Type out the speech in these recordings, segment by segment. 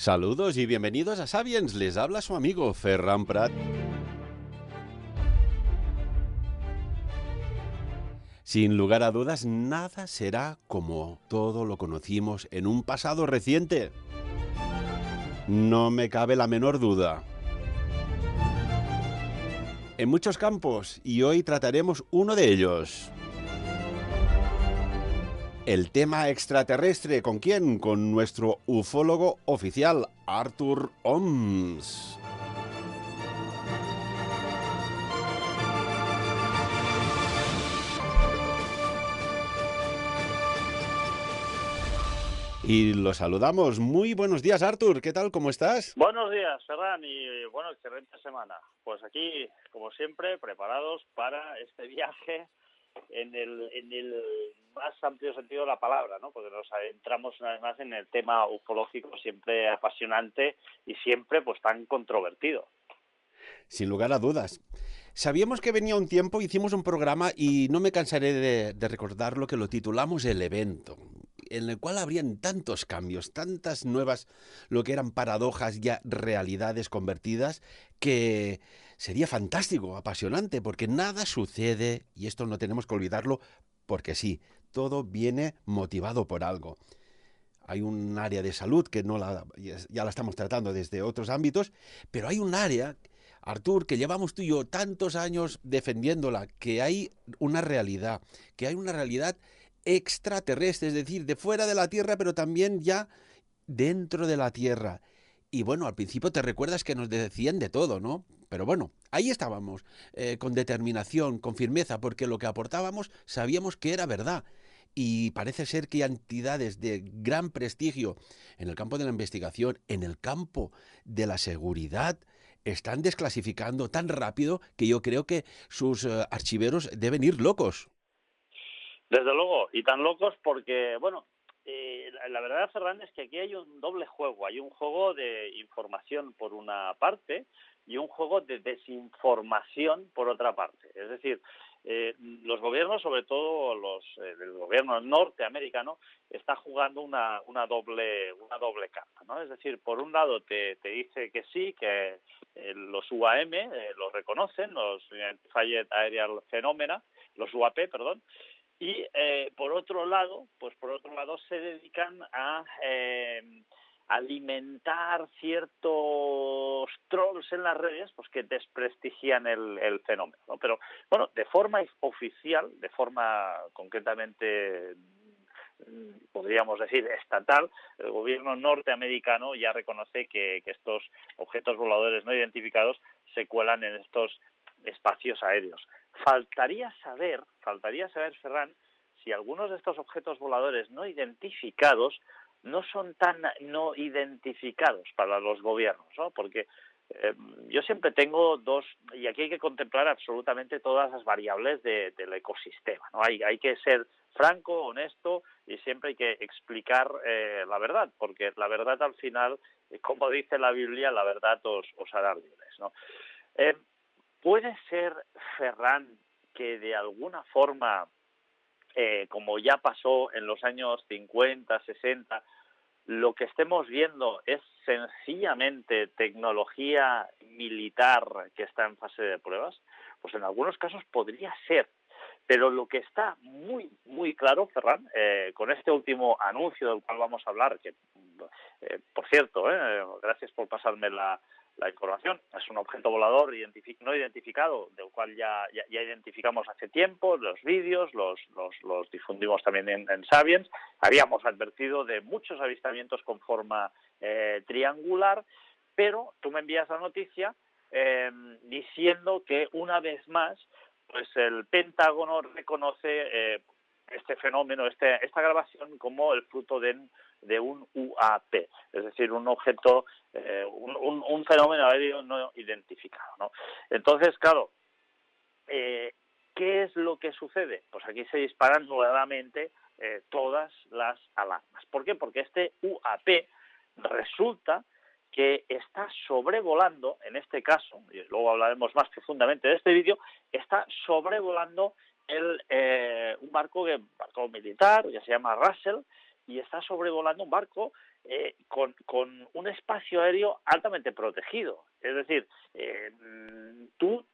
Saludos y bienvenidos a Sapiens, les habla su amigo Ferran Prat. Sin lugar a dudas, nada será como todo lo conocimos en un pasado reciente. No me cabe la menor duda. En muchos campos, y hoy trataremos uno de ellos. El tema extraterrestre, ¿con quién? Con nuestro ufólogo oficial, Artur Oms. Y lo saludamos. Muy buenos días, Artur. ¿Qué tal? ¿Cómo estás? Buenos días, Ferran, y bueno, excelente semana. Pues aquí, como siempre, preparados para este viaje en el más amplio sentido de la palabra, ¿no? Porque nos adentramos una vez más en el tema ufológico, siempre apasionante y siempre pues tan controvertido. Sin lugar a dudas. Sabíamos que venía un tiempo, hicimos un programa y no me cansaré de recordarlo, que lo titulamos El Evento, en el cual habrían tantos cambios, tantas nuevas, lo que eran paradojas ya realidades convertidas, que sería fantástico, apasionante, porque nada sucede, y esto no tenemos que olvidarlo, porque sí, todo viene motivado por algo. Hay un área de salud que ya la estamos tratando desde otros ámbitos, pero hay un área, Artur, que llevamos tú y yo tantos años defendiéndola, que hay una realidad extraterrestre, es decir, de fuera de la Tierra, pero también ya dentro de la Tierra. Y bueno, al principio te recuerdas que nos decían de todo, ¿no? Pero bueno, ahí estábamos, con determinación, con firmeza, porque lo que aportábamos sabíamos que era verdad. Y parece ser que hay entidades de gran prestigio en el campo de la investigación, en el campo de la seguridad, están desclasificando tan rápido que yo creo que sus archiveros deben ir locos. Desde luego, y tan locos porque, bueno, la verdad, Ferran, es que aquí hay un doble juego. Hay un juego de información por una parte y un juego de desinformación por otra parte. Es decir, los gobiernos, sobre todo el gobierno norteamericano, está jugando una doble carta, ¿no? Es decir, por un lado te dice que sí, que los UAM los reconocen, los Unified Aerial Phenomena, los UAP, perdón. Y por otro lado se dedican a alimentar ciertos trolls en las redes, pues que desprestigian el fenómeno, ¿no? Pero bueno, de forma oficial, de forma concretamente podríamos decir estatal, el gobierno norteamericano ya reconoce que estos objetos voladores no identificados se cuelan en estos espacios aéreos. Faltaría saber, Ferran, si algunos de estos objetos voladores no identificados no son tan no identificados para los gobiernos, ¿no? Porque yo siempre tengo dos, y aquí hay que contemplar absolutamente todas las variables del ecosistema, ¿no? Hay que ser franco, honesto, y siempre hay que explicar la verdad, porque la verdad al final, como dice la Biblia, la verdad os hará libres, ¿no? ¿Puede ser, Ferran, que de alguna forma, como ya pasó en los años 50, 60, lo que estemos viendo es sencillamente tecnología militar que está en fase de pruebas? Pues en algunos casos podría ser. Pero lo que está muy, muy claro, Ferran, con este último anuncio del cual vamos a hablar, que, por cierto, gracias por pasarme la información, es un objeto volador no identificado, del cual ya identificamos hace tiempo, los vídeos, los difundimos también en Sapiens. Habíamos advertido de muchos avistamientos con forma triangular, pero tú me envías la noticia diciendo que una vez más pues el Pentágono reconoce este fenómeno, esta grabación, como el fruto de un UAP, es decir, un objeto, un fenómeno aéreo no identificado, ¿no? Entonces, claro, ¿qué es lo que sucede? Pues aquí se disparan nuevamente todas las alarmas. ¿Por qué? Porque este UAP resulta que está sobrevolando, en este caso, y luego hablaremos más profundamente de este vídeo, está sobrevolando un barco militar, ya se llama Russell, y estás sobrevolando un barco con un espacio aéreo altamente protegido. Es decir, tú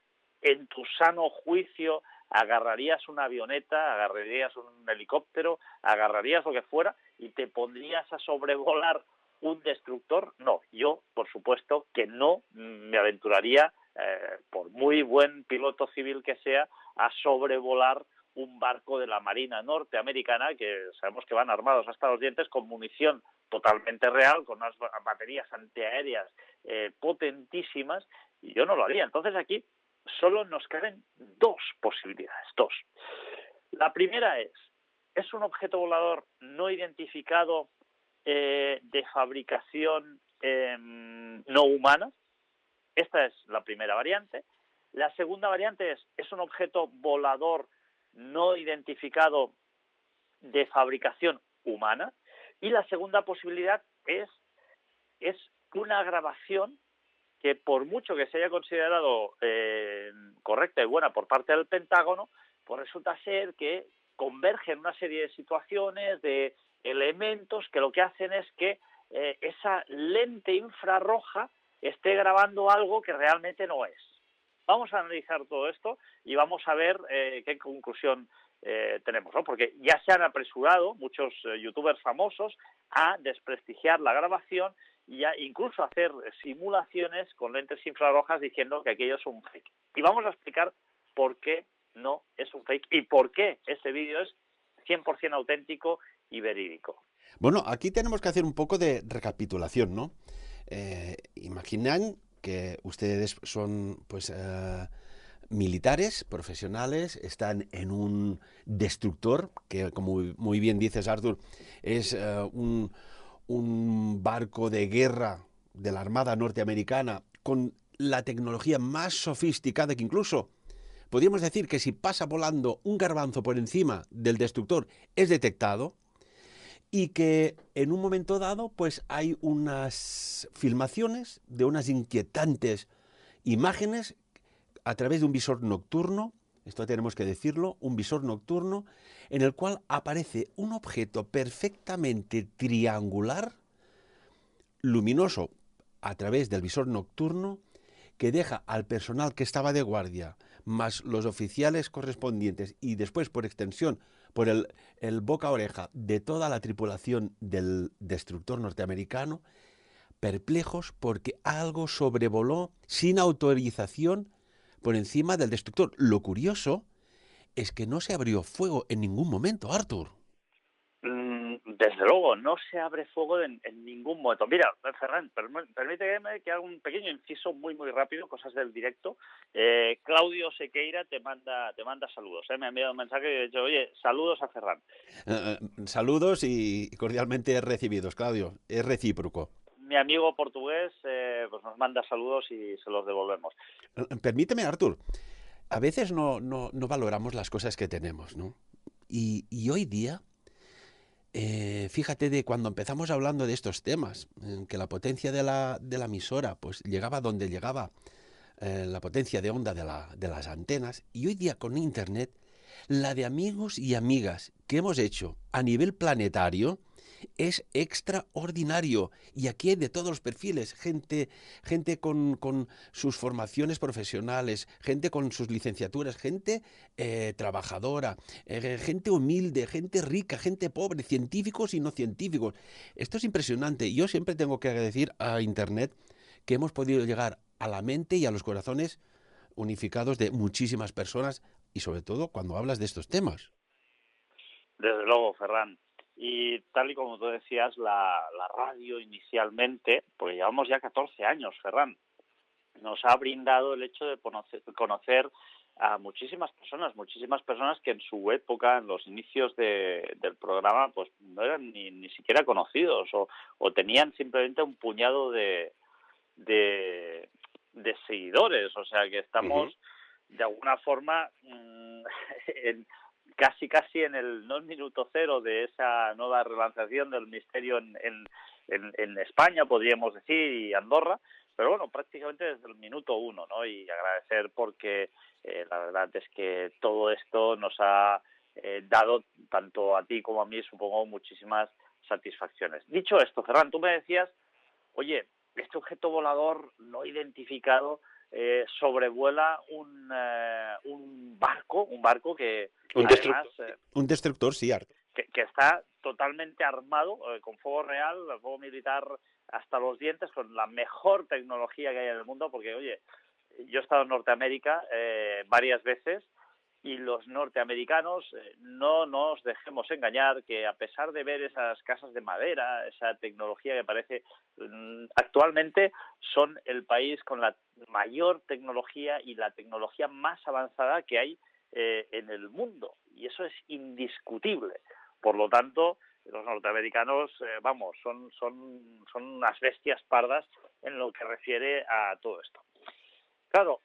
en tu sano juicio agarrarías una avioneta, agarrarías un helicóptero, agarrarías lo que fuera y te pondrías a sobrevolar un destructor. No, yo, por supuesto, que no me aventuraría, por muy buen piloto civil que sea, a sobrevolar un barco de la Marina norteamericana, que sabemos que van armados hasta los dientes con munición totalmente real, con unas baterías antiaéreas potentísimas, y yo no lo haría. Entonces aquí solo nos caben dos posibilidades, dos. La primera es un objeto volador no identificado de fabricación no humana. Esta es la primera variante. La segunda variante es un objeto volador no identificado de fabricación humana. Y la segunda posibilidad es una grabación que, por mucho que se haya considerado correcta y buena por parte del Pentágono, pues resulta ser que convergen una serie de situaciones, de elementos que lo que hacen es que esa lente infrarroja esté grabando algo que realmente no es. Vamos a analizar todo esto y vamos a ver qué conclusión tenemos, ¿no? Porque ya se han apresurado muchos youtubers famosos a desprestigiar la grabación y a incluso hacer simulaciones con lentes infrarrojas diciendo que aquello es un fake. Y vamos a explicar por qué no es un fake y por qué ese vídeo es 100% auténtico y verídico. Bueno, aquí tenemos que hacer un poco de recapitulación, ¿no? Imaginan que ustedes son, pues, militares, profesionales, están en un destructor, que como muy bien dices, Arthur, es un barco de guerra de la Armada norteamericana con la tecnología más sofisticada que incluso podríamos decir que si pasa volando un garbanzo por encima del destructor es detectado, y que en un momento dado pues hay unas filmaciones de unas inquietantes imágenes a través de un visor nocturno, esto tenemos que decirlo, un visor nocturno en el cual aparece un objeto perfectamente triangular, luminoso a través del visor nocturno, que deja al personal que estaba de guardia, más los oficiales correspondientes y después por extensión por el boca a oreja de toda la tripulación del destructor norteamericano, perplejos porque algo sobrevoló sin autorización por encima del destructor. Lo curioso es que no se abrió fuego en ningún momento, Arthur. Desde luego, no se abre fuego en ningún momento. Mira, Ferran, permíteme que haga un pequeño inciso muy rápido, cosas del directo. Claudio Sequeira te manda saludos. Me ha enviado un mensaje y ha dicho, oye, saludos a Ferran. Saludos y cordialmente recibidos, Claudio. Es recíproco. Mi amigo portugués pues nos manda saludos y se los devolvemos. Permíteme, Arthur. A veces no valoramos las cosas que tenemos, ¿no? Y hoy día, fíjate de cuando empezamos hablando de estos temas, que la potencia de la emisora pues llegaba donde llegaba, la potencia de onda de las antenas, y hoy día con Internet, la de amigos y amigas que hemos hecho a nivel planetario es extraordinario. Y aquí hay de todos los perfiles, gente con sus formaciones profesionales, gente con sus licenciaturas, gente trabajadora, gente humilde, gente rica, gente pobre, científicos y no científicos. Esto es impresionante. Yo siempre tengo que agradecer a Internet que hemos podido llegar a la mente y a los corazones unificados de muchísimas personas, y sobre todo cuando hablas de estos temas. Desde luego, Ferran. Y tal y como tú decías, la radio inicialmente, pues llevamos ya 14 años, Ferran, nos ha brindado el hecho de conocer a muchísimas personas que en su época, en los inicios del programa, pues no eran ni siquiera conocidos o tenían simplemente un puñado de seguidores. O sea que estamos de alguna forma casi en el no minuto cero de esa nueva relanzación del misterio en España, podríamos decir, y Andorra, pero bueno, prácticamente desde el minuto uno, ¿no? Y agradecer porque la verdad es que todo esto nos ha dado, tanto a ti como a mí, supongo, muchísimas satisfacciones. Dicho esto, Ferran, tú me decías, oye, este objeto volador no identificado sobrevuela un barco que además un destructor, sí, Artur. Que está totalmente armado con fuego real, fuego militar hasta los dientes, con la mejor tecnología que hay en el mundo, porque, oye, yo he estado en Norteamérica varias veces y los norteamericanos, no nos dejemos engañar, que a pesar de ver esas casas de madera, esa tecnología que parece actualmente son el país con la mayor tecnología y la tecnología más avanzada que hay en el mundo, y eso es indiscutible. Por lo tanto, los norteamericanos, son unas bestias pardas en lo que refiere a todo esto. Claro,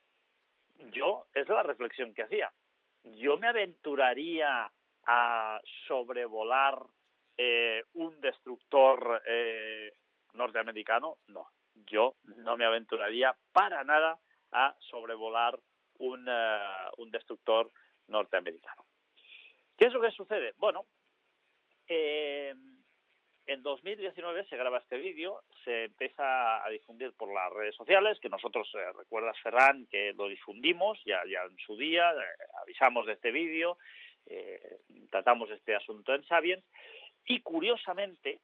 es la reflexión que hacía. ¿Yo me aventuraría a sobrevolar un destructor norteamericano? No, yo no me aventuraría para nada a sobrevolar un destructor norteamericano. ¿Qué es lo que sucede? Bueno, en 2019 se graba este vídeo, se empieza a difundir por las redes sociales, que nosotros, recuerdas, Ferran, que lo difundimos ya en su día, avisamos de este vídeo, tratamos este asunto en Sapiens, y curiosamente,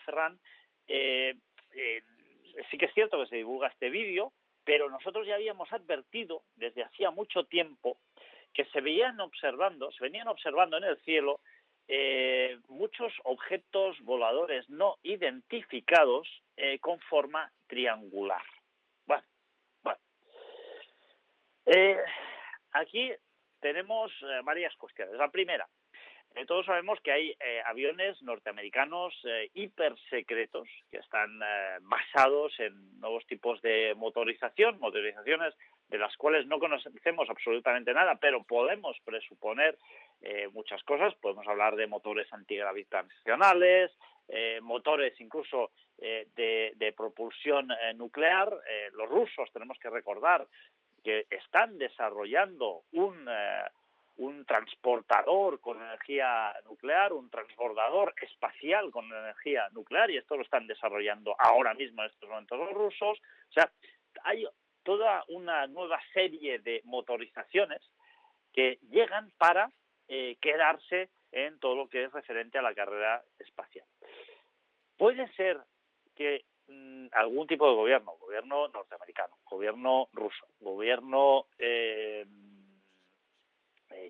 Ferran, sí que es cierto que se divulga este vídeo, pero nosotros ya habíamos advertido desde hacía mucho tiempo que se venían observando en el cielo muchos objetos voladores no identificados con forma triangular. Bueno. Aquí tenemos varias cuestiones. La primera, todos sabemos que hay aviones norteamericanos hipersecretos que están basados en nuevos tipos de motorizaciones de las cuales no conocemos absolutamente nada, pero podemos presuponer muchas cosas. Podemos hablar de motores antigravitacionales, motores incluso de propulsión nuclear. Los rusos, tenemos que recordar, que están desarrollando un transportador con energía nuclear, un transbordador espacial con energía nuclear, y esto lo están desarrollando ahora mismo en estos momentos los rusos. O sea, hay toda una nueva serie de motorizaciones que llegan para quedarse en todo lo que es referente a la carrera espacial. Puede ser que algún tipo de gobierno norteamericano, gobierno ruso, gobierno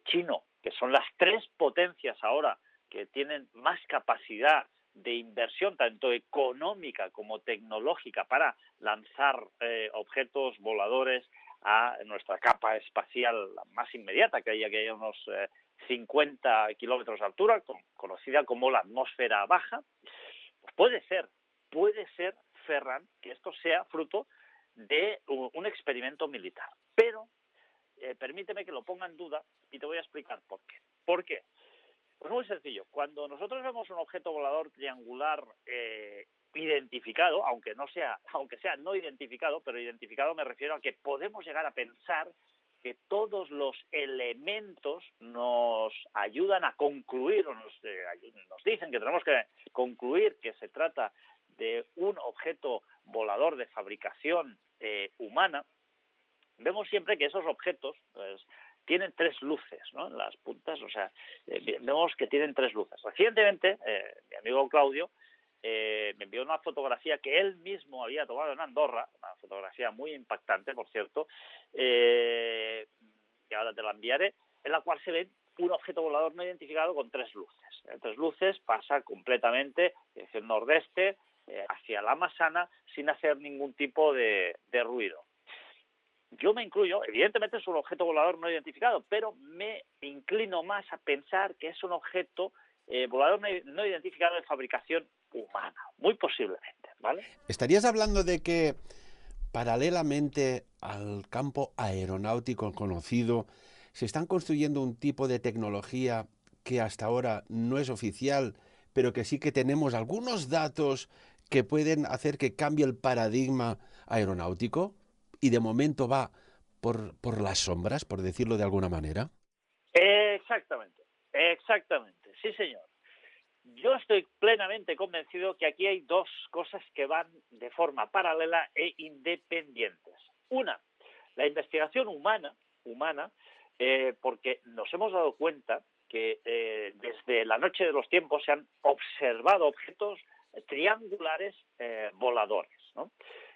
chino, que son las tres potencias ahora que tienen más capacidad de inversión, tanto económica como tecnológica, para lanzar objetos voladores a nuestra capa espacial más inmediata, que haya unos 50 kilómetros de altura, conocida como la atmósfera baja. Puede ser, Ferran, que esto sea fruto de un experimento militar. Pero permíteme que lo ponga en duda y te voy a explicar por qué. ¿Por qué? Pues muy sencillo. Cuando nosotros vemos un objeto volador triangular identificado, aunque sea no identificado, pero identificado me refiero a que podemos llegar a pensar que todos los elementos nos ayudan a concluir, o nos dicen que tenemos que concluir que se trata de un objeto volador de fabricación humana. Vemos siempre que esos objetos tienen tres luces, ¿no?, en las puntas. O sea, vemos que tienen tres luces. Recientemente, mi amigo Claudio me envió una fotografía que él mismo había tomado en Andorra, una fotografía muy impactante, por cierto, que ahora te la enviaré, en la cual se ve un objeto volador no identificado con tres luces. Tres luces, pasa completamente hacia el nordeste, hacia la Masana, sin hacer ningún tipo de ruido. Yo me incluyo, evidentemente es un objeto volador no identificado, pero me inclino más a pensar que es un objeto volador no identificado de fabricación humana, muy posiblemente, ¿vale? ¿Estarías hablando de que, paralelamente al campo aeronáutico conocido, se están construyendo un tipo de tecnología que hasta ahora no es oficial, pero que sí que tenemos algunos datos que pueden hacer que cambie el paradigma aeronáutico, y de momento va por las sombras, por decirlo de alguna manera? Exactamente, sí señor. yo estoy plenamente convencido que aquí hay dos cosas que van de forma paralela e independientes. Una, la investigación humana, porque nos hemos dado cuenta que desde la noche de los tiempos se han observado objetos triangulares voladores, ¿no?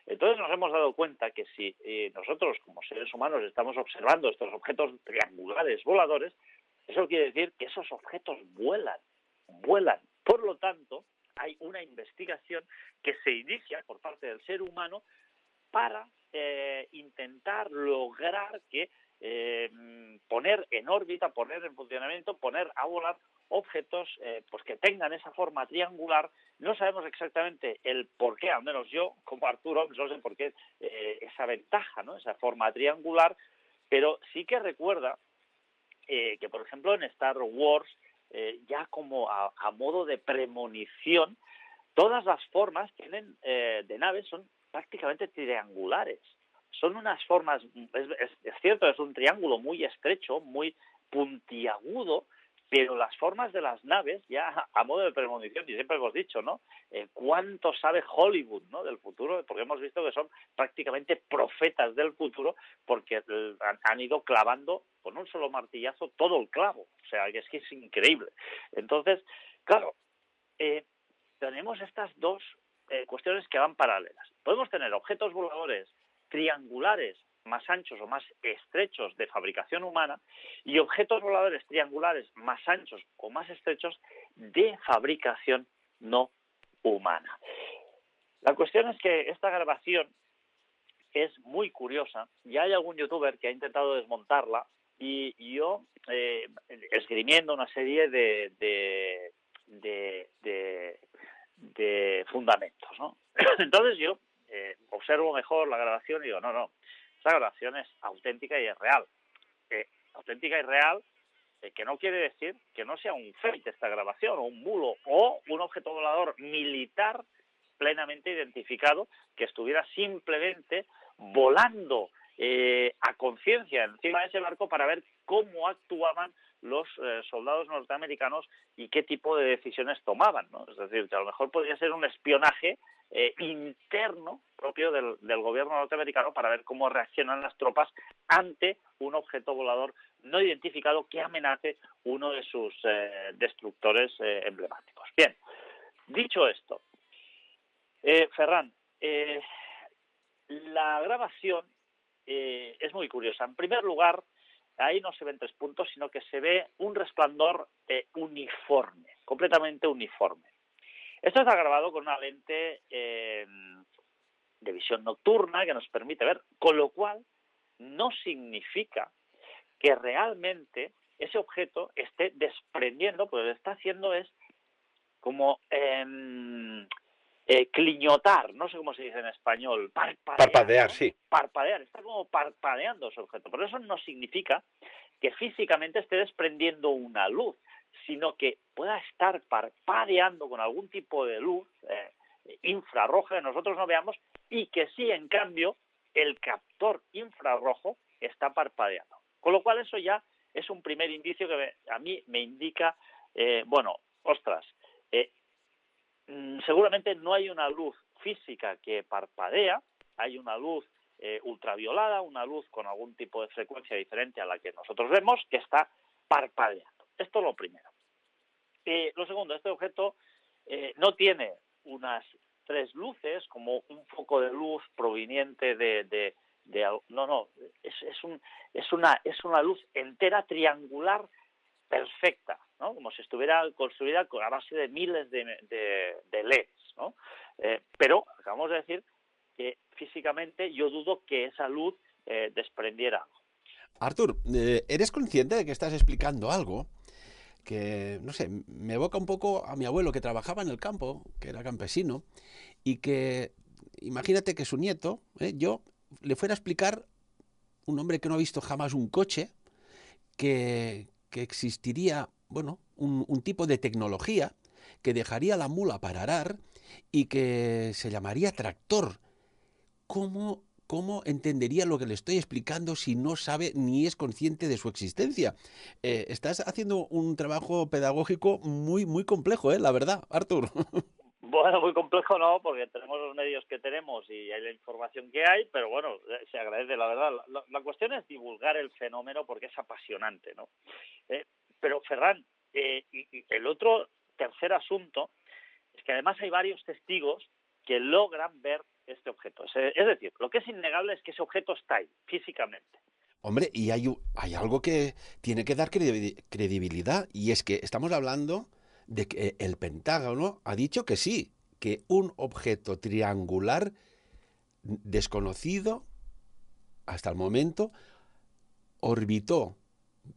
Entonces nos hemos dado cuenta que si nosotros como seres humanos estamos observando estos objetos triangulares voladores, eso quiere decir que esos objetos vuelan. Por lo tanto, hay una investigación que se inicia por parte del ser humano para intentar lograr que poner en órbita, poner en funcionamiento, poner a volar objetos pues que tengan esa forma triangular. No sabemos exactamente el por qué, al menos yo, como Arturo, no sé por qué esa ventaja, ¿no? Esa forma triangular, pero sí que recuerda que, por ejemplo, en Star Wars, ya como a modo de premonición, todas las formas tienen de naves son prácticamente triangulares. Son unas formas, es cierto, es un triángulo muy estrecho, muy puntiagudo, pero las formas de las naves, ya a modo de premonición, y siempre hemos dicho, ¿no? ¿Cuánto sabe Hollywood, ¿no? Del futuro? Porque hemos visto que son prácticamente profetas del futuro, porque han ido clavando con un solo martillazo todo el clavo. O sea, que es increíble. Entonces, claro, tenemos estas dos cuestiones que van paralelas. Podemos tener objetos voladores triangulares más anchos o más estrechos de fabricación humana y objetos voladores triangulares más anchos o más estrechos de fabricación no humana. La cuestión es que esta grabación es muy curiosa. Ya hay algún youtuber que ha intentado desmontarla y yo, esgrimiendo una serie de fundamentos, ¿no? Entonces yo observo mejor la grabación y digo, no, esta grabación es auténtica y es real. Auténtica y real, que no quiere decir que no sea un fake esta grabación, o un bulo, o un objeto volador militar plenamente identificado que estuviera simplemente volando a conciencia encima de ese barco para ver cómo actuaban los soldados norteamericanos y qué tipo de decisiones tomaban, ¿no? Es decir, que a lo mejor podría ser un espionaje interno propio del gobierno norteamericano para ver cómo reaccionan las tropas ante un objeto volador no identificado que amenace uno de sus destructores emblemáticos. Bien, dicho esto, Ferran, la grabación es muy curiosa. En primer lugar, ahí no se ven 3 puntos, sino que se ve un resplandor uniforme, completamente uniforme. Esto está grabado con una lente de visión nocturna que nos permite ver, con lo cual no significa que realmente ese objeto esté desprendiendo, pues lo que está haciendo es como cliñotar, no sé cómo se dice en español, Parpadear, ¿no? sí. Parpadear, está como parpadeando ese objeto. Pero eso no significa que físicamente esté desprendiendo una luz, sino que pueda estar parpadeando con algún tipo de luz infrarroja que nosotros no veamos y que sí, en cambio, el captor infrarrojo está parpadeando. Con lo cual eso ya es un primer indicio que a mí me indica, seguramente no hay una luz física que parpadea, hay una luz ultraviolada, una luz con algún tipo de frecuencia diferente a la que nosotros vemos que está parpadeando. Esto es lo primero. Lo segundo, este objeto no tiene unas 3 luces como un foco de luz proveniente es una luz entera triangular perfecta, ¿no? Como si estuviera construida a base de miles de LEDs, ¿no? Pero acabamos de decir que físicamente yo dudo que esa luz desprendiera algo. Artur, ¿eres consciente de que estás explicando algo que, no sé, me evoca un poco a mi abuelo que trabajaba en el campo, que era campesino, y que, imagínate que su nieto, yo, le fuera a explicar, un hombre que no ha visto jamás un coche, que existiría, bueno, un tipo de tecnología que dejaría la mula para arar y que se llamaría tractor. ¿Cómo ¿cómo entendería lo que le estoy explicando si no sabe ni es consciente de su existencia? Estás haciendo un trabajo pedagógico muy, muy complejo, la verdad, Artur. Bueno, muy complejo no, porque tenemos los medios que tenemos y hay la información que hay, pero bueno, se agradece, la verdad. La cuestión es divulgar el fenómeno porque es apasionante, ¿no? Pero, Ferran, y el otro tercer asunto es que además hay varios testigos que logran ver este objeto. Es decir, lo que es innegable es que ese objeto está ahí, físicamente. Hombre, y hay algo que tiene que dar credibilidad, y es que estamos hablando de que el Pentágono ha dicho que sí, que un objeto triangular desconocido hasta el momento orbitó,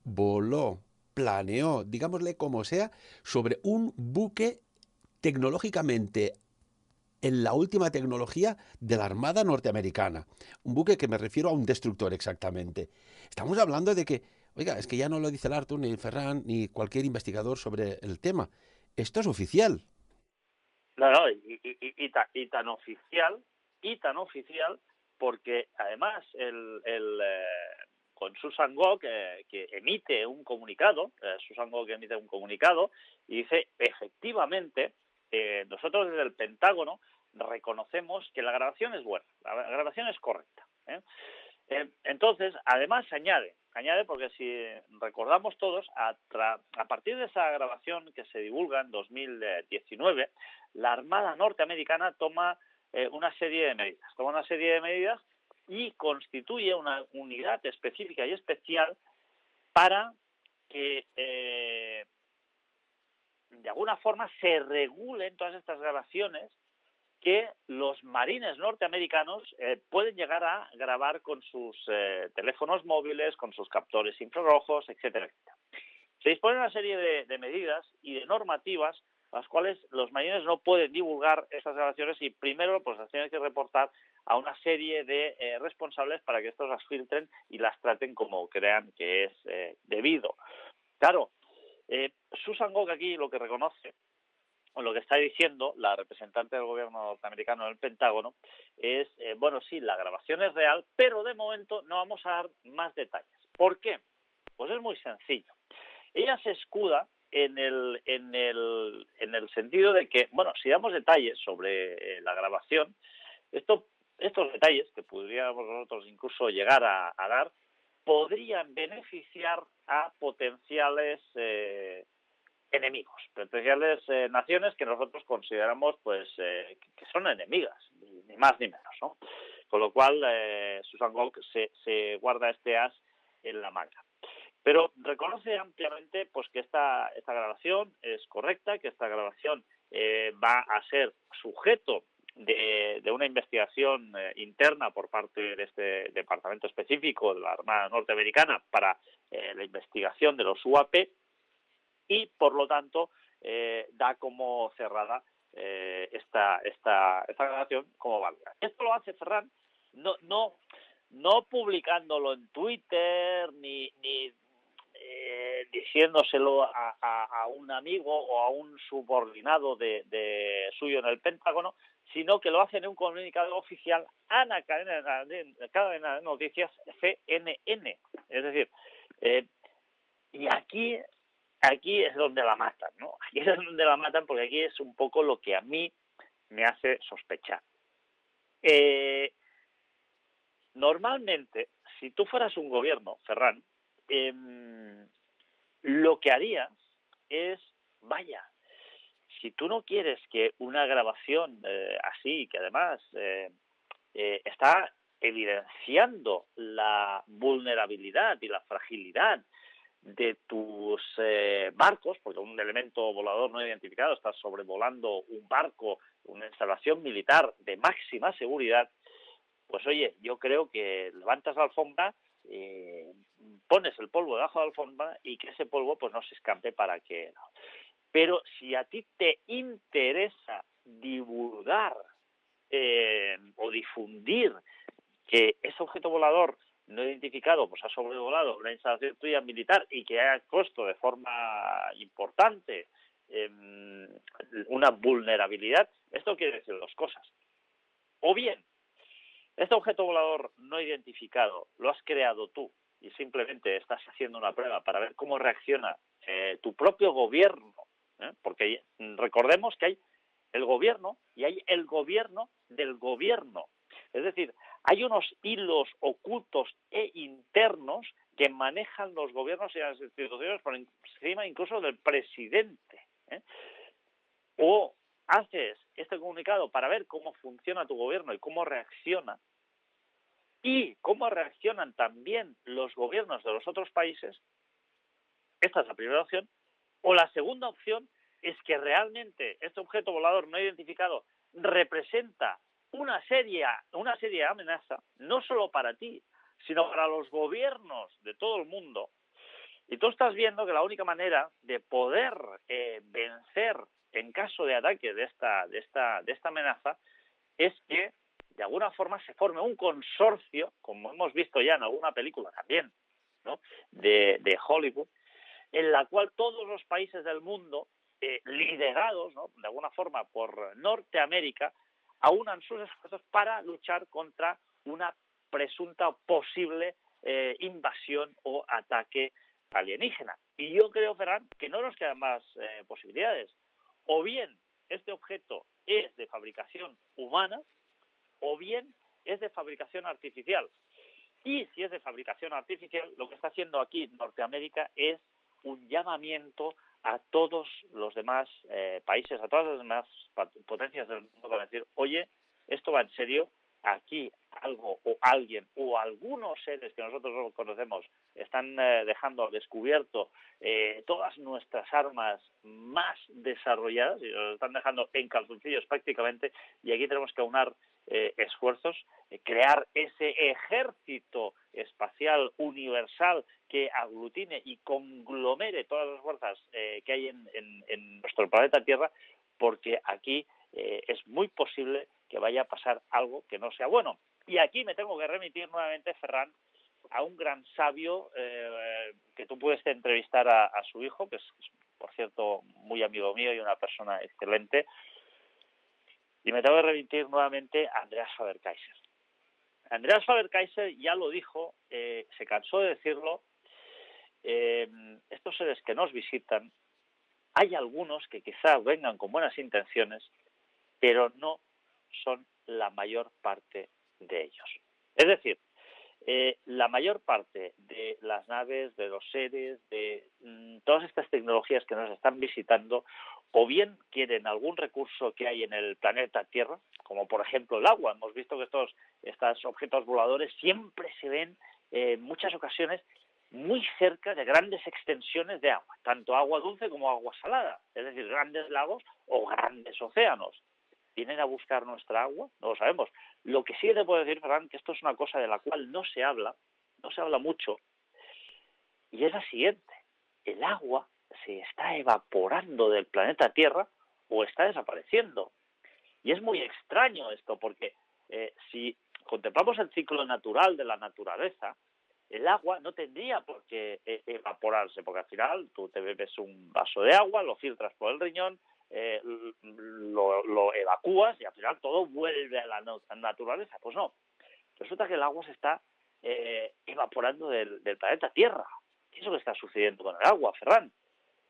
voló, planeó, digámosle como sea, sobre un buque tecnológicamente en la última tecnología de la Armada norteamericana. Un buque que me refiero a un destructor exactamente. Estamos hablando de que, oiga, es que ya no lo dice el Artur, ni Ferran, ni cualquier investigador sobre el tema. Esto es oficial. No, no, y tan oficial, porque además con Susan Gok, que emite un comunicado, y dice, efectivamente, nosotros desde el Pentágono reconocemos que la grabación es buena, la grabación es correcta. Entonces, además añade porque si recordamos todos, a partir de esa grabación que se divulga en 2019, la Armada norteamericana toma una serie de medidas y constituye una unidad específica y especial para que de alguna forma se regulen todas estas grabaciones que los marines norteamericanos pueden llegar a grabar con sus teléfonos móviles, con sus captores infrarrojos, etcétera, etcétera. Se dispone una serie de medidas y de normativas las cuales los marines no pueden divulgar estas grabaciones y primero pues las tienen que reportar a una serie de responsables para que estos las filtren y las traten como crean que es debido. Claro, Susan Gok aquí lo que reconoce, o lo que está diciendo la representante del gobierno norteamericano en el Pentágono, es, bueno, sí, la grabación es real, pero de momento no vamos a dar más detalles. ¿Por qué? Pues es muy sencillo. Ella se escuda en el sentido de que, bueno, si damos detalles sobre la grabación, estos detalles que podríamos nosotros incluso llegar a dar, podrían beneficiar a potenciales enemigos, potenciales naciones que nosotros consideramos pues que son enemigas, ni más ni menos, ¿no? Con lo cual Susan Gok se guarda este as en la manga. Pero reconoce ampliamente pues que esta grabación es correcta, que esta grabación va a ser sujeto de una investigación interna por parte de este departamento específico de la Armada norteamericana para la investigación de los UAP y, por lo tanto, da como cerrada esta grabación como válida. Esto lo hace Ferran no publicándolo en Twitter ni diciéndoselo a un amigo o a un subordinado de suyo en el Pentágono, sino que lo hace en un comunicado oficial a la cadena de noticias CNN. Es decir, y aquí es donde la matan, ¿no? Aquí es donde la matan porque aquí es un poco lo que a mí me hace sospechar. Normalmente, si tú fueras un gobierno, Ferran, lo que harías es, vaya, si tú no quieres que una grabación así, que además está evidenciando la vulnerabilidad y la fragilidad de tus barcos, porque un elemento volador no identificado está sobrevolando un barco, una instalación militar de máxima seguridad, pues oye, yo creo que levantas la alfombra, pones el polvo debajo de la alfombra y que ese polvo pues no se escampe para que... No. Pero si a ti te interesa divulgar o difundir que ese objeto volador no identificado pues ha sobrevolado una instalación tuya militar y que haya expuesto de forma importante una vulnerabilidad, esto quiere decir dos cosas. O bien Este objeto volador no identificado lo has creado tú y simplemente estás haciendo una prueba para ver cómo reacciona tu propio gobierno, porque recordemos que hay el gobierno y hay el gobierno del gobierno. Es decir, hay unos hilos ocultos e internos que manejan los gobiernos y las instituciones por encima incluso del presidente. O haces este comunicado para ver cómo funciona tu gobierno y cómo reacciona, y cómo reaccionan también los gobiernos de los otros países. Esta es la primera opción. O la segunda opción es que realmente este objeto volador no identificado representa una seria amenaza, no solo para ti, sino para los gobiernos de todo el mundo. Y tú estás viendo que la única manera de poder vencer en caso de ataque de esta amenaza es que de alguna forma se forme un consorcio, como hemos visto ya en alguna película también, ¿no?, de Hollywood, en la cual todos los países del mundo, liderados, ¿no?, de alguna forma por Norteamérica, aunan sus esfuerzos para luchar contra una presunta posible invasión o ataque alienígena. Y yo creo, Ferran, que no nos quedan más posibilidades. O bien este objeto es de fabricación humana, o bien es de fabricación artificial. Y si es de fabricación artificial, lo que está haciendo aquí Norteamérica es un llamamiento a todos los demás países, a todas las demás potencias del mundo para decir, oye, esto va en serio, aquí algo o alguien o algunos seres que nosotros no conocemos están dejando al descubierto todas nuestras armas más desarrolladas y nos están dejando en calzoncillos prácticamente, y aquí tenemos que aunar esfuerzos, crear ese ejército espacial universal que aglutine y conglomere todas las fuerzas que hay en nuestro planeta Tierra, porque aquí es muy posible que vaya a pasar algo que no sea bueno. Y aquí me tengo que remitir nuevamente, Ferran, a un gran sabio que tú puedes entrevistar a su hijo, que es, por cierto, muy amigo mío y una persona excelente. Y me tengo que remitir nuevamente a Andreas Faber-Kaiser. Andreas Faber-Kaiser ya lo dijo, se cansó de decirlo, estos seres que nos visitan, hay algunos que quizás vengan con buenas intenciones, pero no son la mayor parte de ellos. Es decir, la mayor parte de las naves, de los seres, de todas estas tecnologías que nos están visitando, o bien quieren algún recurso que hay en el planeta Tierra, como por ejemplo el agua. Hemos visto que estos objetos voladores siempre se ven en muchas ocasiones muy cerca de grandes extensiones de agua, tanto agua dulce como agua salada, es decir, grandes lagos o grandes océanos. ¿Vienen a buscar nuestra agua? No lo sabemos. Lo que sí te puedo decir, Ferran, que esto es una cosa de la cual no se habla mucho, y es la siguiente: el agua se está evaporando del planeta Tierra o está desapareciendo. Y es muy extraño esto, porque si contemplamos el ciclo natural de la naturaleza, el agua no tendría por qué evaporarse, porque al final tú te bebes un vaso de agua, lo filtras por el riñón, lo evacúas y al final todo vuelve a la naturaleza. Pues no, resulta que el agua se está evaporando del planeta Tierra. ¿Qué es lo que está sucediendo con el agua, Ferran?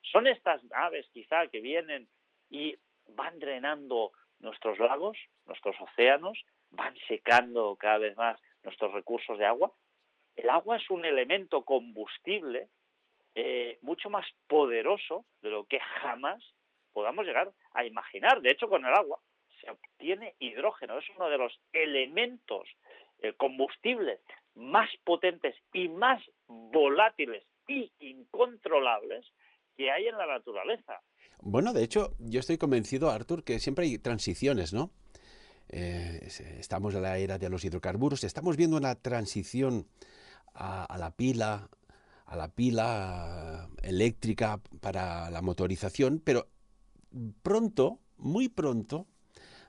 ¿Son estas naves quizá que vienen y van drenando nuestros lagos, nuestros océanos, van secando cada vez más nuestros recursos de agua? El agua es un elemento combustible mucho más poderoso de lo que jamás podamos llegar a imaginar. De hecho, con el agua se obtiene hidrógeno. Es uno de los elementos combustibles más potentes y más volátiles y incontrolables que hay en la naturaleza. Bueno, de hecho, yo estoy convencido, Artur, que siempre hay transiciones, ¿no? Estamos en la era de los hidrocarburos, estamos viendo una transición a la pila eléctrica para la motorización, pero pronto, muy pronto,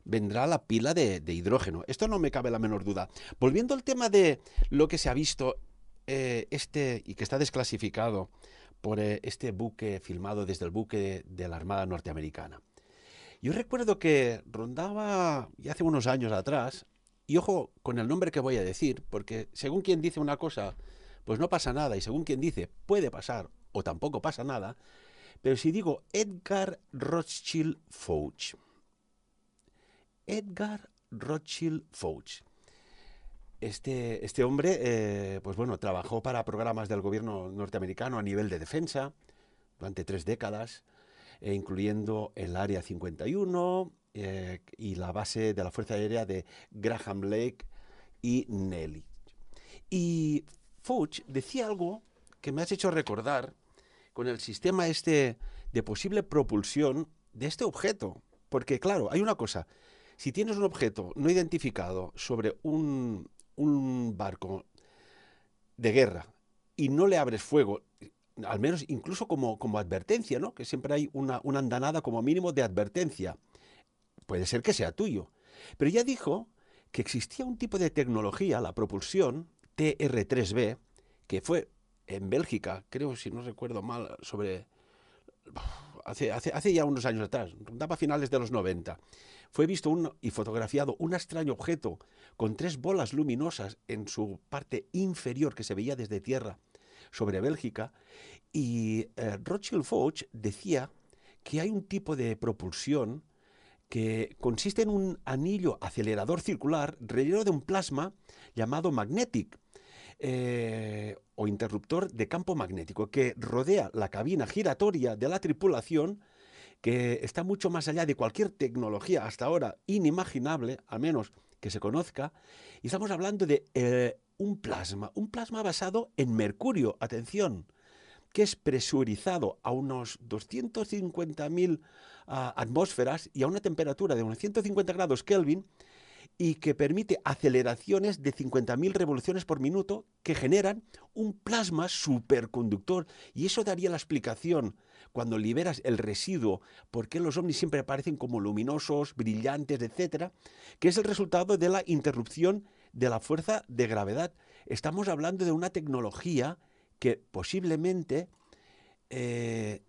vendrá la pila de hidrógeno. Esto no me cabe la menor duda. Volviendo al tema de lo que se ha visto y que está desclasificado por este buque filmado desde el buque de la Armada norteamericana. Yo recuerdo que rondaba, ya hace unos años atrás, Y ojo con el nombre que voy a decir, porque según quien dice una cosa, pues no pasa nada, y según quien dice puede pasar o tampoco pasa nada, pero si digo Edgar Rothschild Fauch, Edgar Rothschild Fauch, este hombre, pues bueno, trabajó para programas del gobierno norteamericano a nivel de defensa durante 3 décadas, incluyendo el Área 51 y la base de la Fuerza Aérea de Graham Lake y Nelly. Y Fauch decía algo que me has hecho recordar con el sistema este de posible propulsión de este objeto. Porque claro, hay una cosa, si tienes un objeto no identificado sobre un barco de guerra y no le abres fuego, al menos incluso como advertencia, ¿no? Que siempre hay una andanada como mínimo de advertencia. Puede ser que sea tuyo. Pero ya dijo que existía un tipo de tecnología, la propulsión TR3B, que fue en Bélgica, creo, si no recuerdo mal, hace ya unos años atrás, daba finales de los 90. Fue visto y fotografiado un extraño objeto con 3 bolas luminosas en su parte inferior que se veía desde tierra sobre Bélgica. Y Rothschild Fauch decía que hay un tipo de propulsión que consiste en un anillo acelerador circular relleno de un plasma llamado magnetic, o interruptor de campo magnético, que rodea la cabina giratoria de la tripulación, que está mucho más allá de cualquier tecnología hasta ahora inimaginable, al menos que se conozca, y estamos hablando de un plasma basado en mercurio, atención, que es presurizado a unos 250.000 atmósferas y a una temperatura de unos 150 grados Kelvin, y que permite aceleraciones de 50.000 revoluciones por minuto que generan un plasma superconductor. Y eso daría la explicación cuando liberas el residuo, por qué los ovnis siempre aparecen como luminosos, brillantes, etcétera, que es el resultado de la interrupción de la fuerza de gravedad. Estamos hablando de una tecnología que posiblemente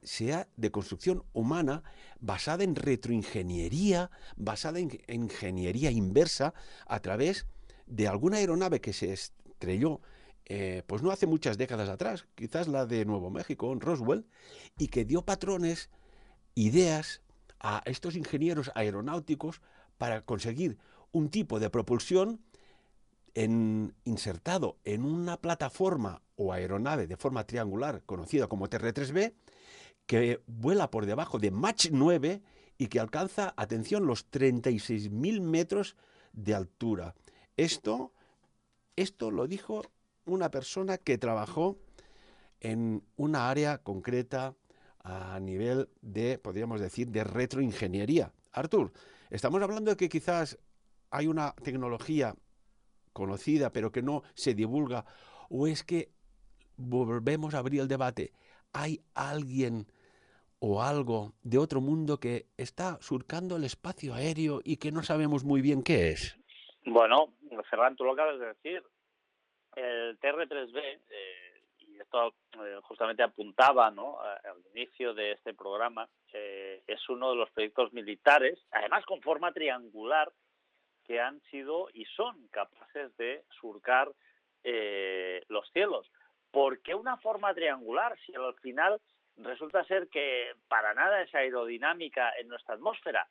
sea de construcción humana, basada en retroingeniería, basada en ingeniería inversa, a través de alguna aeronave que se estrelló, pues no hace muchas décadas atrás, quizás la de Nuevo México, en Roswell, y que dio patrones, ideas a estos ingenieros aeronáuticos para conseguir un tipo de propulsión insertado en una plataforma o aeronave de forma triangular conocida como TR-3B, que vuela por debajo de Mach 9 y que alcanza, atención, los 36.000 metros de altura. Esto lo dijo una persona que trabajó en una área concreta a nivel de, podríamos decir, de retroingeniería. Artur, estamos hablando de que quizás hay una tecnología conocida pero que no se divulga, o es que volvemos a abrir el debate, hay alguien o algo de otro mundo que está surcando el espacio aéreo y que no sabemos muy bien qué es. Bueno, Ferran, tú lo acabas de decir. El TR3B, y esto justamente apuntaba, ¿no?, al inicio de este programa, es uno de los proyectos militares, además con forma triangular, que han sido y son capaces de surcar los cielos. ¿Por qué una forma triangular si al final resulta ser que para nada es aerodinámica en nuestra atmósfera?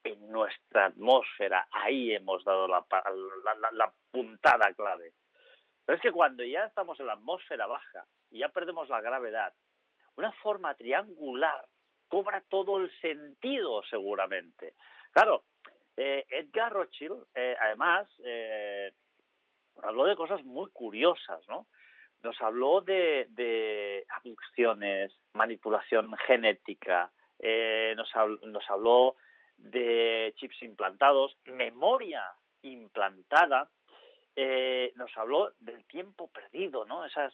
En nuestra atmósfera, ahí hemos dado la puntada clave. Pero es que cuando ya estamos en la atmósfera baja y ya perdemos la gravedad, una forma triangular cobra todo el sentido seguramente. Claro, Edgar Rothschild, además, habló de cosas muy curiosas, ¿no? Nos habló de abducciones, manipulación genética, nos habló de chips implantados, memoria implantada, nos habló del tiempo perdido, ¿no? Esas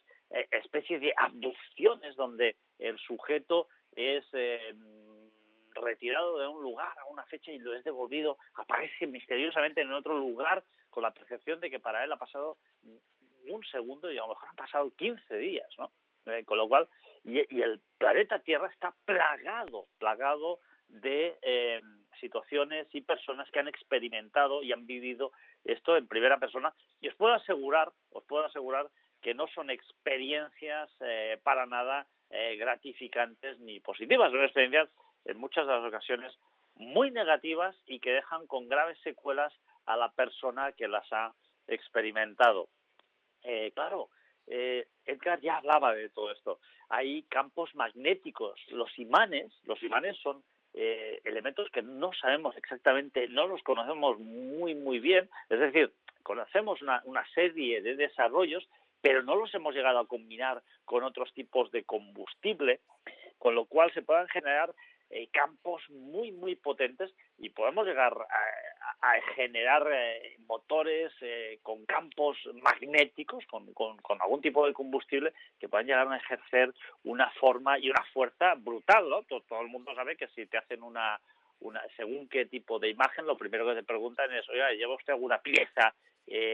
especies de abducciones donde el sujeto es retirado de un lugar a una fecha y lo es devolvido, aparece misteriosamente en otro lugar con la percepción de que para él ha pasado un segundo y a lo mejor han pasado 15 días, ¿no? Con lo cual, y el planeta Tierra está plagado de situaciones y personas que han experimentado y han vivido esto en primera persona, y os puedo asegurar que no son experiencias para nada gratificantes ni positivas, son experiencias en muchas de las ocasiones muy negativas y que dejan con graves secuelas a la persona que las ha experimentado. Claro, Edgar ya hablaba de todo esto. Hay campos magnéticos. Los imanes son elementos que no sabemos exactamente, no los conocemos muy bien. Es decir, conocemos una serie de desarrollos, pero no los hemos llegado a combinar con otros tipos de combustible, con lo cual se puedan generar campos muy potentes y podemos llegar a generar motores con campos magnéticos, con algún tipo de combustible que puedan llegar a ejercer una forma y una fuerza brutal, ¿no? Todo el mundo sabe que si te hacen una según qué tipo de imagen, lo primero que te preguntan es, oiga, ¿lleva usted alguna pieza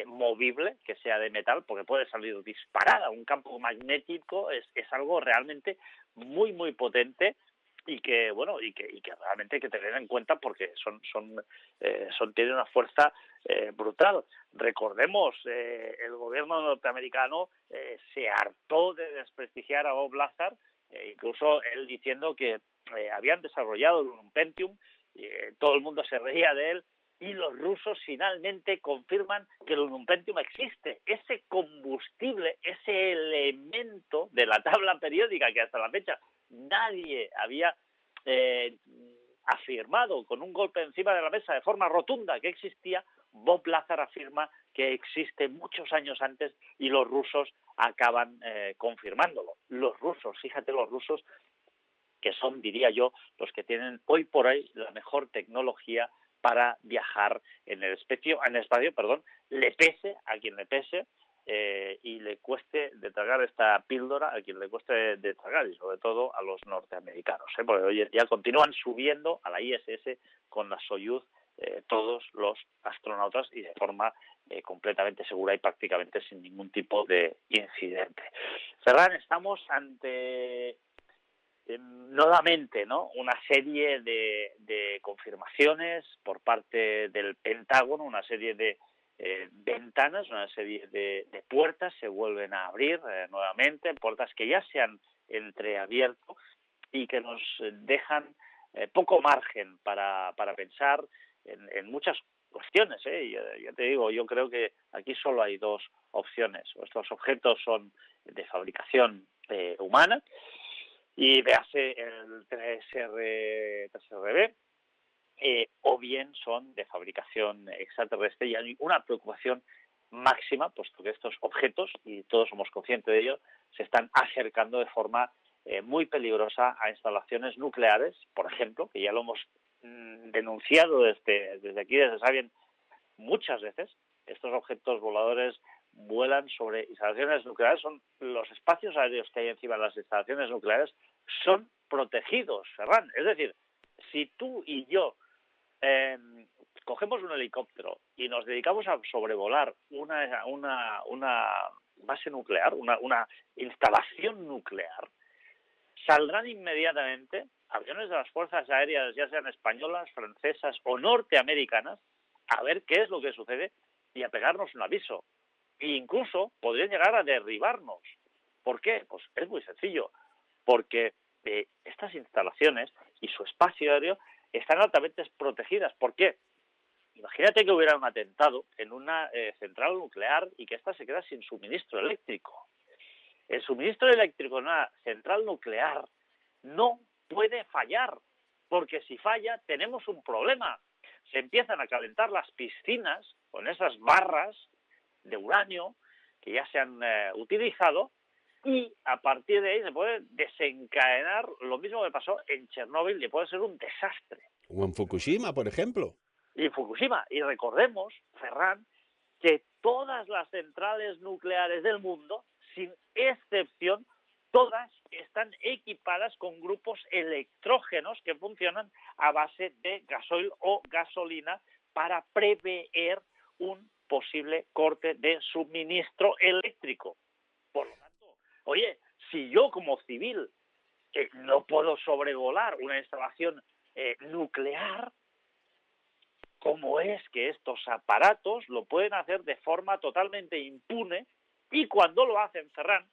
movible que sea de metal? Porque puede salir disparada. Un campo magnético es algo realmente muy potente y que realmente hay que tener en cuenta porque tienen una fuerza brutal. Recordemos, el gobierno norteamericano se hartó de desprestigiar a Bob Lazar, incluso él diciendo que habían desarrollado un Pentium, todo el mundo se reía de él, y los rusos finalmente confirman que el Pentium existe. Ese combustible, ese elemento de la tabla periódica que hasta la fecha nadie había afirmado con un golpe encima de la mesa de forma rotunda que existía, Bob Lazar afirma que existe muchos años antes y los rusos acaban confirmándolo. Los rusos, fíjate, los rusos que son, diría yo, los que tienen hoy por hoy la mejor tecnología para viajar en el espacio, le pese a quien le pese, y le cueste de tragar esta píldora a quien le cueste de tragar, y sobre todo a los norteamericanos, porque hoy ya continúan subiendo a la ISS con la Soyuz todos los astronautas y de forma completamente segura y prácticamente sin ningún tipo de incidente. Ferran, estamos ante nuevamente, ¿no?, una serie de confirmaciones por parte del Pentágono, una serie de ventanas, una serie de puertas se vuelven a abrir nuevamente, puertas que ya se han entreabierto y que nos dejan poco margen para pensar en muchas cuestiones. Ya te digo, yo creo que aquí solo hay dos opciones. Estos objetos son de fabricación humana, y véase el 3RB, o bien son de fabricación extraterrestre, y hay una preocupación máxima, puesto que estos objetos, y todos somos conscientes de ello, se están acercando de forma muy peligrosa a instalaciones nucleares, por ejemplo, que ya lo hemos denunciado desde aquí, desde Sabien, muchas veces. Estos objetos voladores vuelan sobre instalaciones nucleares, son los espacios aéreos que hay encima de las instalaciones nucleares son protegidos, Ferran. Es decir, si tú y yo cogemos un helicóptero y nos dedicamos a sobrevolar una base nuclear, una instalación nuclear, saldrán inmediatamente aviones de las fuerzas aéreas, ya sean españolas, francesas o norteamericanas, a ver qué es lo que sucede y a pegarnos un aviso. E incluso podrían llegar a derribarnos. ¿Por qué? Pues es muy sencillo. Porque estas instalaciones y su espacio aéreo están altamente protegidas. ¿Por qué? Imagínate que hubiera un atentado en una central nuclear y que ésta se queda sin suministro eléctrico. El suministro eléctrico en una central nuclear no puede fallar, porque si falla tenemos un problema. Se empiezan a calentar las piscinas con esas barras de uranio que ya se han utilizado, y a partir de ahí se puede desencadenar lo mismo que pasó en Chernóbil, y puede ser un desastre. O en Fukushima, por ejemplo. Y Fukushima. Y recordemos, Ferran, que todas las centrales nucleares del mundo, sin excepción, todas están equipadas con grupos electrógenos que funcionan a base de gasoil o gasolina para prever un posible corte de suministro eléctrico. Por lo tanto, oye, si yo como civil no puedo sobrevolar una instalación nuclear, cómo es que estos aparatos lo pueden hacer de forma totalmente impune y cuando lo hacen, Ferran,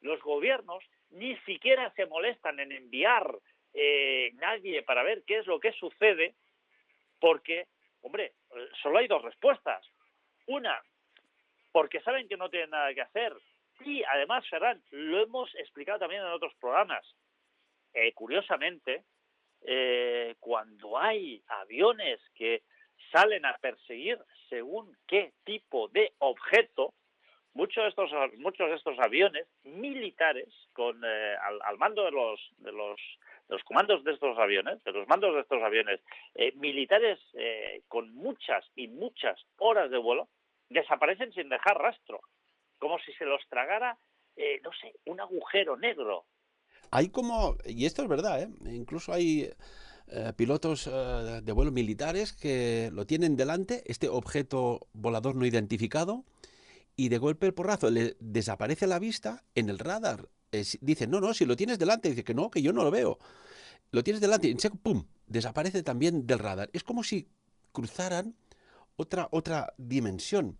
los gobiernos ni siquiera se molestan en enviar nadie para ver qué es lo que sucede, porque, hombre, solo hay dos respuestas. Una, porque saben que no tienen nada que hacer. Y además, Ferran, lo hemos explicado también en otros programas. Curiosamente, cuando hay aviones que salen a perseguir según qué tipo de objeto, muchos de estos aviones militares al mando de los comandos de estos aviones, de los mandos de estos aviones militares con muchas y muchas horas de vuelo, desaparecen sin dejar rastro, como si se los tragara, no sé, un agujero negro. Hay como, y esto es verdad, ¿eh? Incluso hay pilotos de vuelos militares que lo tienen delante, este objeto volador no identificado, y de golpe el porrazo le desaparece la vista en el radar. Dicen, no, no, si lo tienes delante, dice que no, que yo no lo veo. Lo tienes delante y en seco, ¡pum!, desaparece también del radar. Es como si cruzaran otra dimensión.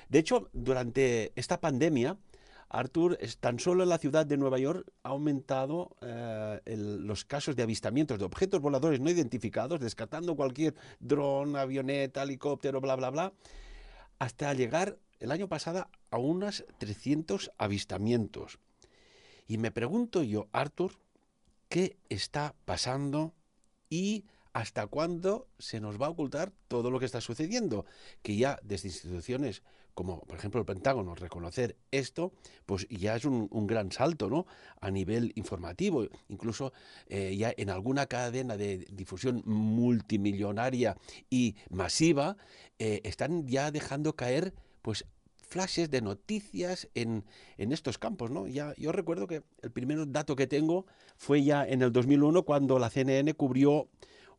De hecho, durante esta pandemia, Arthur, tan solo en la ciudad de Nueva York ha aumentado los casos de avistamientos de objetos voladores no identificados, descartando cualquier dron, avioneta, helicóptero, bla, bla, bla, hasta llegar el año pasado a unos 300 avistamientos. Y me pregunto yo, Arthur, ¿qué está pasando y hasta cuándo se nos va a ocultar todo lo que está sucediendo? Que ya desde instituciones como por ejemplo el Pentágono reconocer esto, pues ya es un gran salto, ¿no?, a nivel informativo. Incluso ya en alguna cadena de difusión multimillonaria y masiva están ya dejando caer pues flashes de noticias en estos campos, ¿no? Ya, yo recuerdo que el primer dato que tengo fue ya en el 2001 cuando la CNN cubrió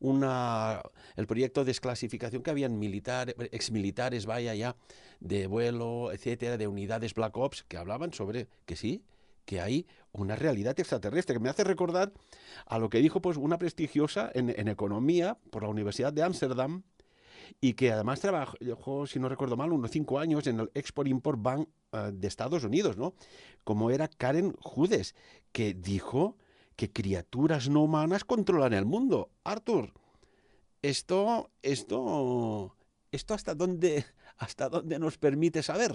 el proyecto de desclasificación que habían exmilitares, vaya ya, de vuelo, etcétera, de unidades Black Ops, que hablaban sobre que sí, que hay una realidad extraterrestre, que me hace recordar a lo que dijo pues una prestigiosa en economía por la Universidad de Ámsterdam, y que además trabajó, si no recuerdo mal, unos 5 años en el Export-Import Bank de Estados Unidos, ¿no? Como era Karen Hudes, que dijo que criaturas no humanas controlan el mundo. Arthur, esto hasta dónde nos permite saber.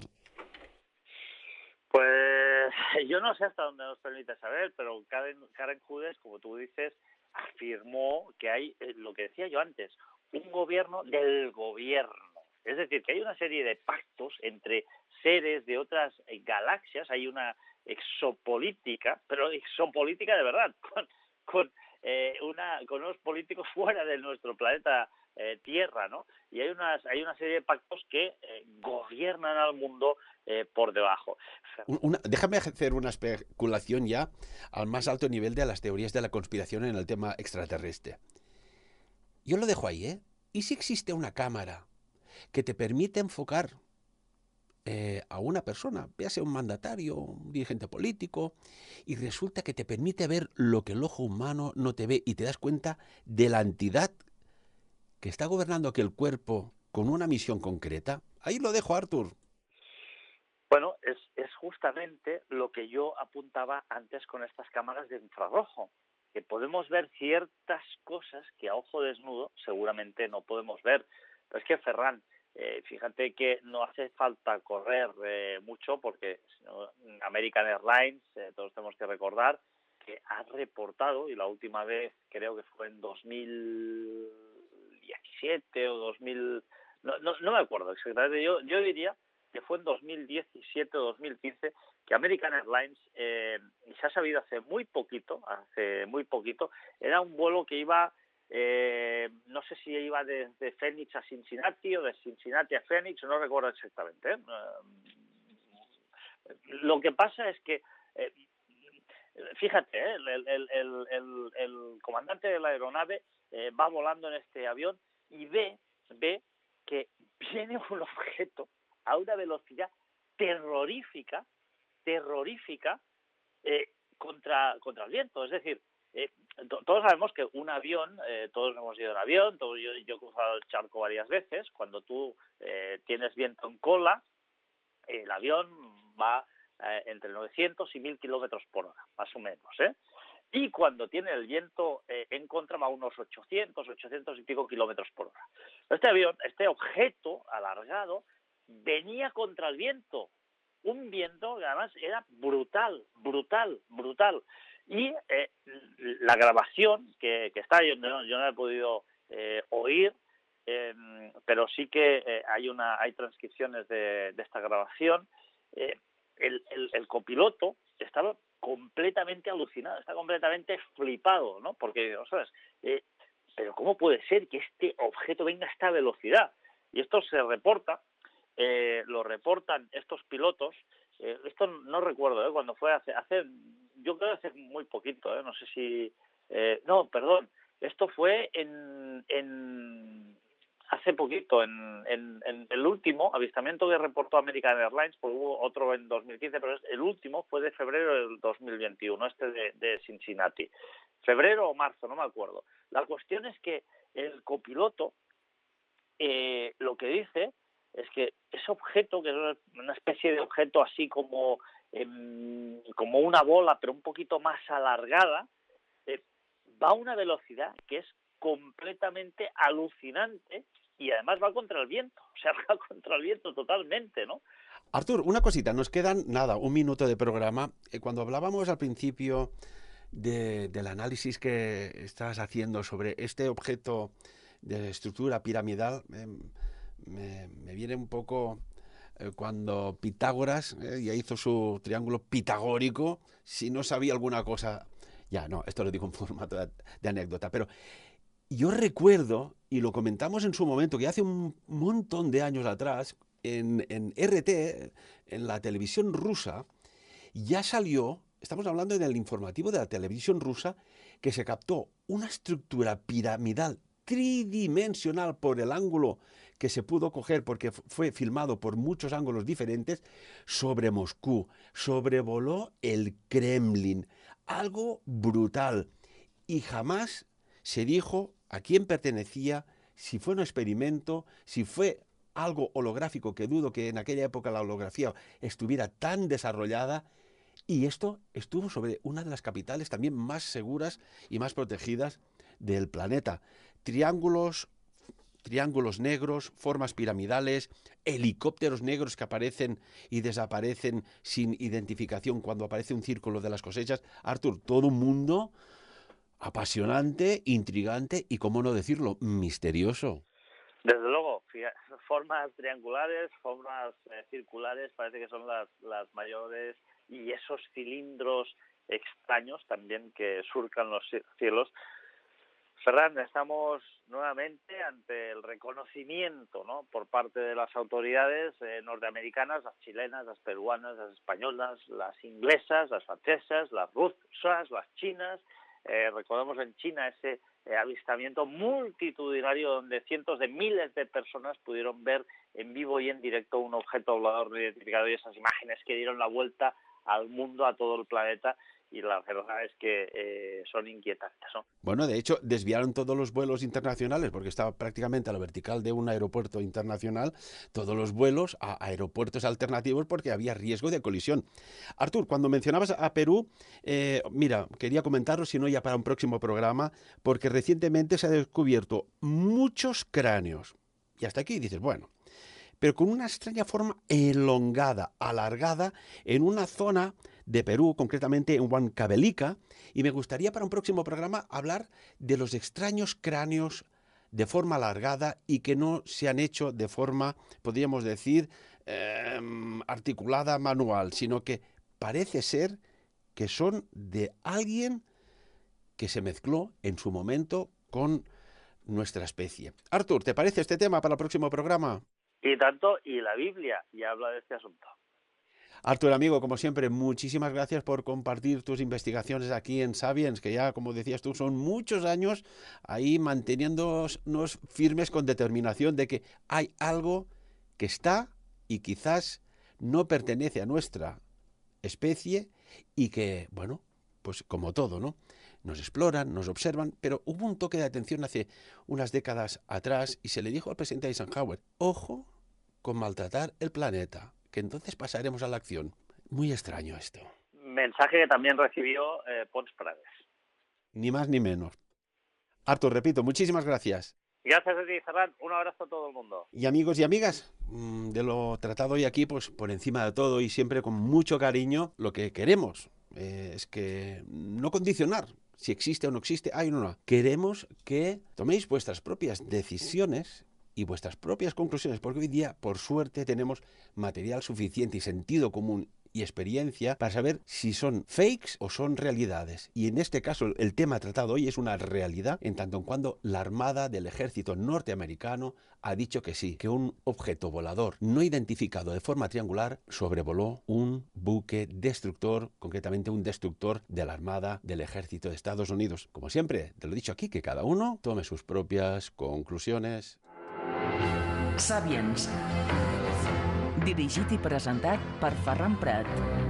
Pues yo no sé hasta dónde nos permite saber, pero Karen Hudes, como tú dices, afirmó que hay, lo que decía yo antes, un gobierno del gobierno. Es decir, que hay una serie de pactos entre seres de otras galaxias, hay una exopolítica, pero exopolítica de verdad, con unos políticos fuera de nuestro planeta Tierra, ¿no? Y hay una serie de pactos que gobiernan al mundo por debajo. Déjame hacer una especulación ya al más alto nivel de las teorías de la conspiración en el tema extraterrestre. Yo lo dejo ahí, ¿eh? ¿Y si existe una cámara que te permite enfocar a una persona, véase un mandatario, un dirigente político, y resulta que te permite ver lo que el ojo humano no te ve y te das cuenta de la entidad que está gobernando aquel cuerpo con una misión concreta? Ahí lo dejo, Arthur. Bueno, es justamente lo que yo apuntaba antes con estas cámaras de infrarrojo, que podemos ver ciertas cosas que a ojo desnudo seguramente no podemos ver. Pero es que, Ferran, fíjate que no hace falta correr mucho porque American Airlines, todos tenemos que recordar, que ha reportado, y la última vez creo que fue en 2017 o 2000, no me acuerdo exactamente, yo diría que fue en 2017 o 2015, que American Airlines, se ha sabido hace muy poquito, era un vuelo que iba, no sé si iba desde Phoenix a Cincinnati o de Cincinnati a Phoenix, no recuerdo exactamente. Lo que pasa es que, fíjate, el comandante de la aeronave va volando en este avión y ve que viene un objeto a una velocidad terrorífica contra el viento. Es decir, Todos sabemos que un avión, todos hemos ido en avión, yo he cruzado el charco varias veces. Cuando tú tienes viento en cola, el avión va entre 900 y 1000 kilómetros por hora, más o menos, ¿eh? Y cuando tiene el viento en contra va a unos 800 y pico kilómetros por hora. Este avión, este objeto alargado, venía contra el viento. Un viento que además era brutal. Y la grabación que está, yo no la he podido oír, pero sí que hay transcripciones de esta grabación. El copiloto estaba completamente alucinado, está completamente flipado, ¿no? Porque, ¿sabes? Pero ¿cómo puede ser que este objeto venga a esta velocidad? Y esto se reporta, lo reportan estos pilotos. Esto no recuerdo, cuando fue yo creo hace muy poquito, no sé si... no, perdón, esto fue hace poquito, en el último avistamiento que reportó American Airlines, pues hubo otro en 2015, pero el último fue de febrero del 2021, de Cincinnati. Febrero o marzo, no me acuerdo. La cuestión es que el copiloto lo que dice es que ese objeto, que es una especie de objeto así como una bola, pero un poquito más alargada, va a una velocidad que es completamente alucinante y además va contra el viento, o sea, va contra el viento totalmente, ¿no? Artur, una cosita, nos quedan, nada, un minuto de programa. Cuando hablábamos al principio del análisis que estás haciendo sobre este objeto de estructura piramidal, me viene un poco cuando Pitágoras ya hizo su triángulo pitagórico, si no sabía alguna cosa, ya no, esto lo digo en formato de anécdota, pero yo recuerdo, y lo comentamos en su momento, que hace un montón de años atrás, en RT, en la televisión rusa, ya salió, estamos hablando del informativo de la televisión rusa, que se captó una estructura piramidal tridimensional por el ángulo que se pudo coger, porque fue filmado por muchos ángulos diferentes, sobre Moscú. Sobrevoló el Kremlin. Algo brutal. Y jamás se dijo a quién pertenecía, si fue un experimento, si fue algo holográfico, que dudo que en aquella época la holografía estuviera tan desarrollada. Y esto estuvo sobre una de las capitales también más seguras y más protegidas del planeta. Triángulos negros, formas piramidales, helicópteros negros que aparecen y desaparecen sin identificación cuando aparece un círculo de las cosechas. Artur, todo un mundo apasionante, intrigante y, cómo no decirlo, misterioso. Desde luego, formas triangulares, formas circulares, parece que son las mayores, y esos cilindros extraños también que surcan los cielos. Ferran, estamos nuevamente ante el reconocimiento, ¿no?, por parte de las autoridades norteamericanas, las chilenas, las peruanas, las españolas, las inglesas, las francesas, las rusas, las chinas. Recordemos en China ese avistamiento multitudinario donde cientos de miles de personas pudieron ver en vivo y en directo un objeto volador no identificado, y esas imágenes que dieron la vuelta al mundo, a todo el planeta, y la verdad es que son inquietantes, ¿no? Bueno, de hecho, desviaron todos los vuelos internacionales, porque estaba prácticamente a la vertical de un aeropuerto internacional, todos los vuelos a aeropuertos alternativos porque había riesgo de colisión. Artur, cuando mencionabas a Perú, mira, quería comentarlo, si no ya para un próximo programa, porque recientemente se han descubierto muchos cráneos. Y hasta aquí dices, bueno, pero con una extraña forma elongada, alargada, en una zona de Perú, concretamente en Huancavelica, y me gustaría para un próximo programa hablar de los extraños cráneos de forma alargada y que no se han hecho de forma, podríamos decir, articulada, manual, sino que parece ser que son de alguien que se mezcló en su momento con nuestra especie. Artur, ¿te parece este tema para el próximo programa? Y tanto, y la Biblia ya habla de este asunto. Artur, amigo, como siempre, muchísimas gracias por compartir tus investigaciones aquí en Sapiens, que ya, como decías tú, son muchos años ahí manteniéndonos firmes con determinación de que hay algo que está y quizás no pertenece a nuestra especie y que, bueno, pues como todo, ¿no? nos exploran, nos observan, pero hubo un toque de atención hace unas décadas atrás y se le dijo al presidente Eisenhower, ojo con maltratar el planeta, que entonces pasaremos a la acción. Muy extraño esto. Mensaje que también recibió Pons Prades. Ni más ni menos. Artur, repito, muchísimas gracias. Gracias a ti, Ferran. Un abrazo a todo el mundo. Y amigos y amigas, de lo tratado hoy aquí, pues por encima de todo y siempre con mucho cariño, lo que queremos es que no condicionar si existe o no existe, hay o no. Queremos que toméis vuestras propias decisiones y vuestras propias conclusiones, porque hoy día, por suerte, tenemos material suficiente y sentido común y experiencia para saber si son fakes o son realidades. Y en este caso, el tema tratado hoy es una realidad, en tanto en cuando la Armada del Ejército norteamericano ha dicho que sí, que un objeto volador no identificado de forma triangular sobrevoló un buque destructor, concretamente un destructor de la Armada del Ejército de Estados Unidos. Como siempre, te lo he dicho aquí, que cada uno tome sus propias conclusiones. Sapiens. Dirigit i presentat per Ferran Prat.